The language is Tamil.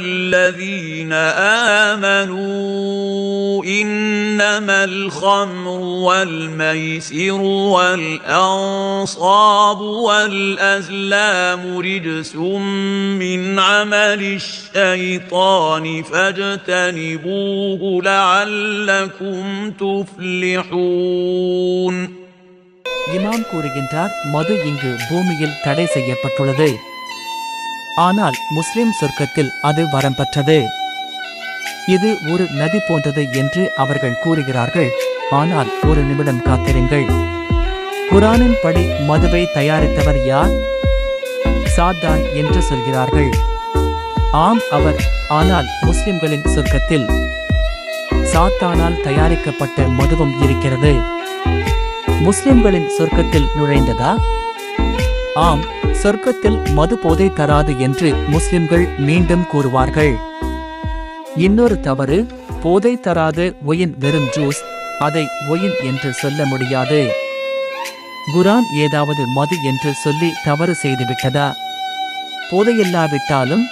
الذين آمنوا إنما الخمر والميسر والأنصاب والأزلام رجس من عمل الشيطان فاجتنبوه لعلكم تفلحون. இமாம் கூறுகின்றார், மது இங்கு பூமியில் தடை செய்யப்பட்டுள்ளது. ஆனால் முஸ்லிம் சொர்க்கத்தில் அது வரம் பெற்றது. இது ஒரு நதி போன்றது என்று அவர்கள் கூறுகிறார்கள். ஆனால் ஒரு நிமிடம் காத்திருங்கள். குர்ஆனின் படி மதுவை தயாரித்தவர் யார்? சாத்தான் என்று சொல்கிறார்கள். ஆம், அவர். ஆனால் முஸ்லிம்களின் சொர்க்கத்தில் சாத்தானால் தயாரிக்கப்பட்ட மதுவும் இருக்கிறது. முஸ்லிம்களின் சொர்க்கத்தில் நுழைந்ததா? ஆம், சொர்க்கத்தில் மது போதை தராது என்று முஸ்லிம்கள் மீண்டும் கூறுவார்கள். இன்னொரு தவறு, போதை தராது ஒயின் வெறும் ஜூஸ், அதை ஒயின் என்று சொல்ல முடியாது. குர்ஆன் ஏதாவது மது என்று சொல்லி தவறு செய்துவிட்டதா? போதையில்லாவிட்டாலும்